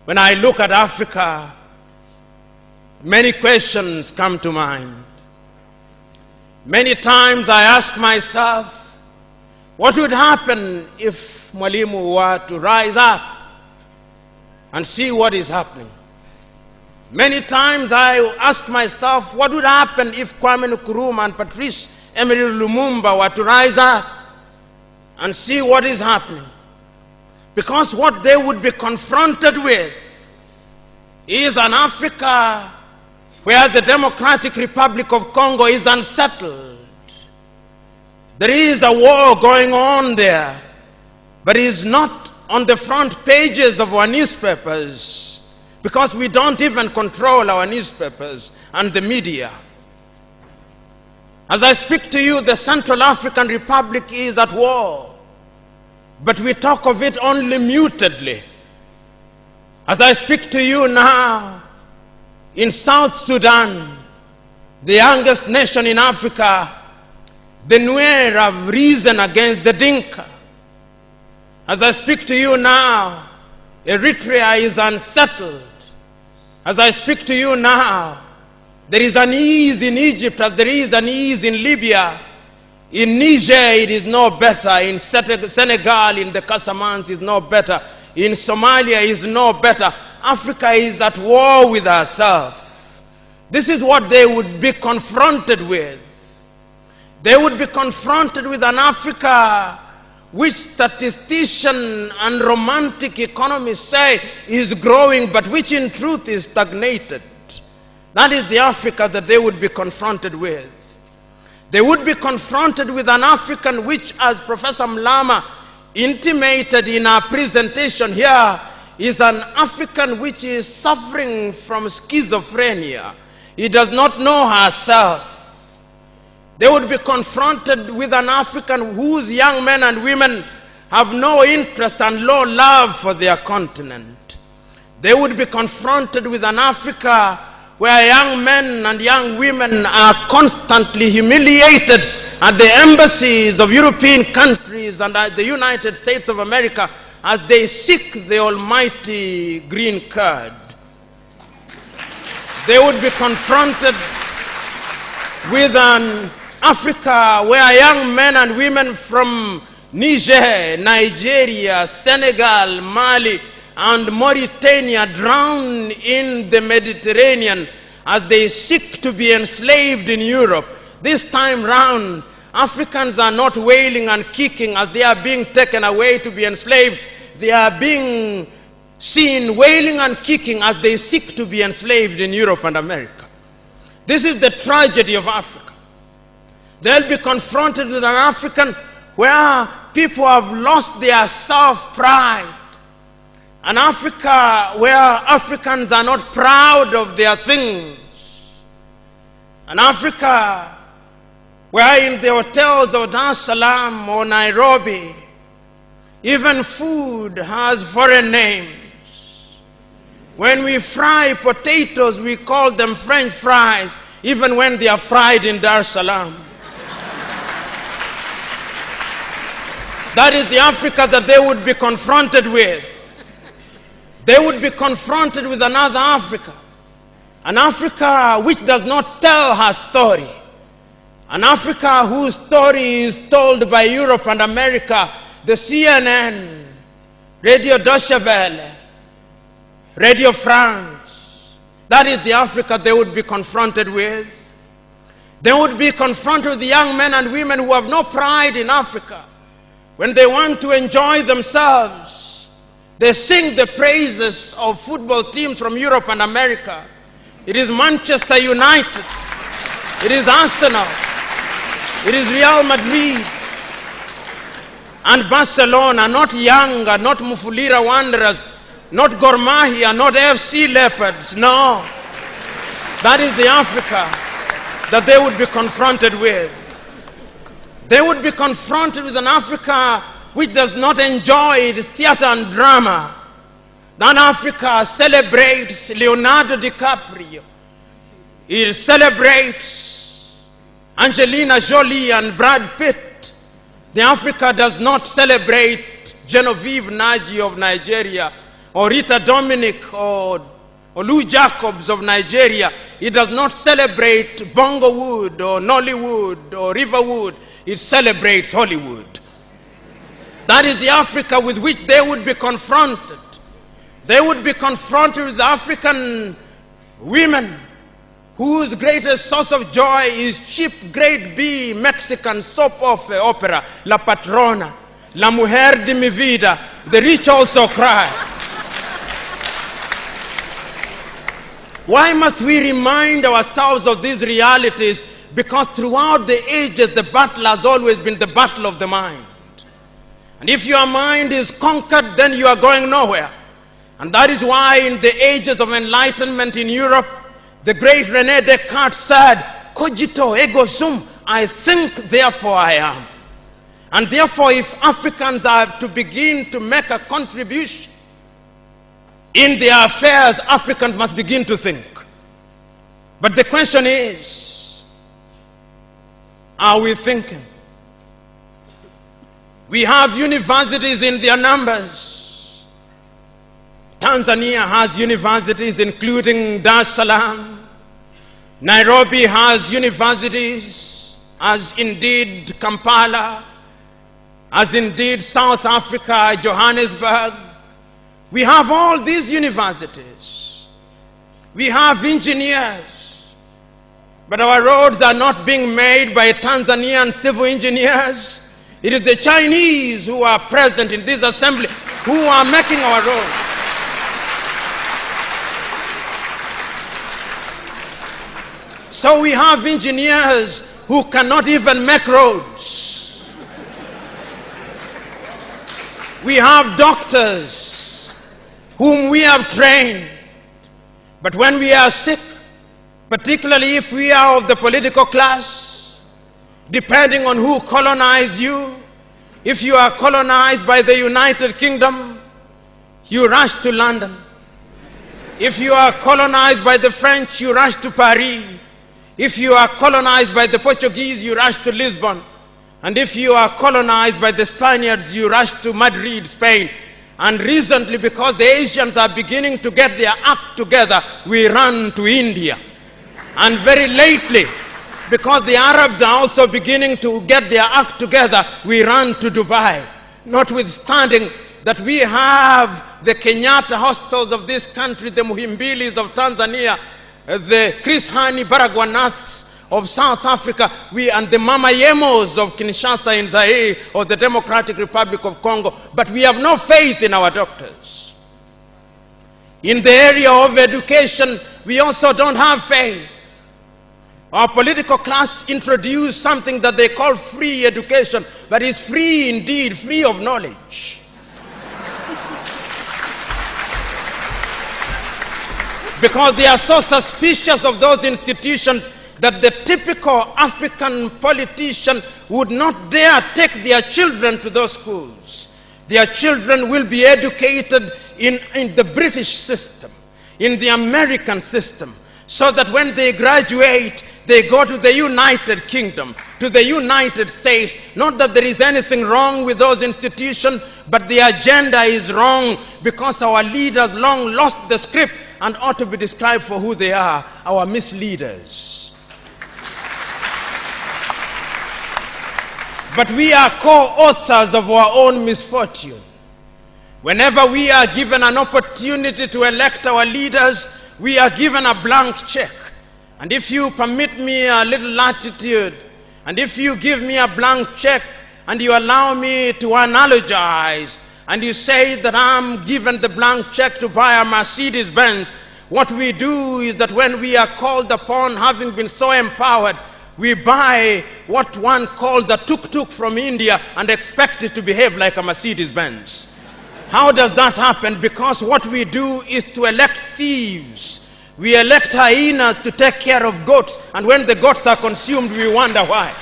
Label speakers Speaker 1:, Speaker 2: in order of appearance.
Speaker 1: When I look at Africa, many questions come to mind. Many times I ask myself, what would happen if Mwalimu were to rise up and see what is happening? Many times I ask myself, what would happen if Kwame Nkrumah and Patrice Emery Lumumba were to rise up and see what is happening? Because what they would be confronted with is an Africa where the Democratic Republic of Congo is unsettled. There is a war going on there, but it is not on the front pages of our newspapers, because we don't even control our newspapers and the media. As I speak to you, the Central African Republic is at war, but we talk of it only mutedly. As I speak to you now, in South Sudan, the youngest nation in Africa, the Nuer have risen against the Dinka. As I speak to you now, Eritrea is unsettled. As I speak to you now, there is an ease in Egypt as there is an ease in Libya. In Niger, it is no better. In Senegal, in the Casamance, is no better. In Somalia, is no better. Africa is at war with herself. This is what they would be confronted with. They would be confronted with an Africa which statisticians and romantic economists say is growing, but which in truth is stagnated. That is the Africa that they would be confronted with. They would be confronted with an African which, as Professor Mlama intimated in our presentation here, is an African which is suffering from schizophrenia. He does not know herself. They would be confronted with an African whose young men and women have no interest and low love for their continent. They would be confronted with an Africa where young men and young women are constantly humiliated at the embassies of European countries and at the United States of America as they seek the almighty green card. They would be confronted with an Africa where young men and women from Niger, Nigeria, Senegal, Mali, and Mauritania drown in the Mediterranean as they seek to be enslaved in Europe. This time round, Africans are not wailing and kicking as they are being taken away to be enslaved. They are being seen wailing and kicking as they seek to be enslaved in Europe and America. This is the tragedy of Africa. They'll be confronted with an African where people have lost their self-pride. An Africa where Africans are not proud of their things. An Africa where in the hotels of Dar es Salaam or Nairobi, even food has foreign names. When we fry potatoes, we call them French fries, even when they are fried in Dar es Salaam. That is the Africa that they would be confronted with. They would be confronted with another Africa. An Africa which does not tell her story. An Africa whose story is told by Europe and America, the CNN, Radio Deutsche Welle, Radio France. That is the Africa they would be confronted with. They would be confronted with the young men and women who have no pride in Africa. When they want to enjoy themselves, they sing the praises of football teams from Europe and America. It is Manchester United. It is Arsenal. It is Real Madrid. And Barcelona, not Yanga, not Mufulira Wanderers, not Gor Mahia, not FC Leopards. No. That is the Africa that they would be confronted with. They would be confronted with an Africa which does not enjoy its theater and drama. That Africa celebrates Leonardo DiCaprio. It celebrates Angelina Jolie and Brad Pitt. The Africa does not celebrate Genevieve Naji of Nigeria or Rita Dominic or Lou Jacobs of Nigeria. It does not celebrate Bongowood or Nollywood or Riverwood. It celebrates Hollywood. That is the Africa with which they would be confronted. They would be confronted with African women whose greatest source of joy is cheap grade B Mexican soap opera, La Patrona, La Mujer de mi Vida, The Rich Also Cry. Why must we remind ourselves of these realities? Because throughout the ages, the battle has always been the battle of the mind. And if your mind is conquered, then you are going nowhere. And that is why in the ages of enlightenment in Europe, the great René Descartes said, cogito ergo sum, I think, therefore I am. And therefore, if Africans are to begin to make a contribution in their affairs, Africans must begin to think. But the question is, are we thinking? We have universities in their numbers. Tanzania has universities including Dar es Salaam. Nairobi has universities, as indeed Kampala, as indeed South Africa, Johannesburg. We have all these universities. We have engineers. But our roads are not being made by Tanzanian civil engineers. It is the Chinese who are present in this assembly who are making our roads. So we have engineers who cannot even make roads. We have doctors whom we have trained. But when we are sick, particularly if we are of the political class, depending on who colonized you, if you are colonized by the United Kingdom, you rush to London. If you are colonized by the French, you rush to Paris. If you are colonized by the Portuguese, you rush to Lisbon. And if you are colonized by the Spaniards, you rush to Madrid, Spain. And recently, because the Asians are beginning to get their act together, we run to India. And very lately, because the Arabs are also beginning to get their act together, we run to Dubai. Notwithstanding that we have the Kenyatta hostels of this country, the Muhimbilis of Tanzania, the Chris Hani Baragwanaths of South Africa, and the Mama Yemos of Kinshasa in Zaire or the Democratic Republic of Congo, but we have no faith in our doctors. In the area of education, we also don't have faith. Our political class introduced something that they call free education, but it's free indeed, free of knowledge. Because they are so suspicious of those institutions that the typical African politician would not dare take their children to those schools. Their children will be educated in the British system, in the American system, so that when they graduate, they go to the United Kingdom, to the United States. Not that there is anything wrong with those institutions, but the agenda is wrong because our leaders long lost the script and ought to be described for who they are, our misleaders. But we are co-authors of our own misfortune. Whenever we are given an opportunity to elect our leaders, we are given a blank check. And if you permit me a little latitude, and if you give me a blank check, and you allow me to analogize, and you say that I'm given the blank check to buy a Mercedes Benz, what we do is that when we are called upon, having been so empowered, we buy what one calls a tuk-tuk from India and expect it to behave like a Mercedes Benz. How does that happen? Because what we do is to elect thieves. We elect hyenas to take care of goats, and when the goats are consumed, we wonder why.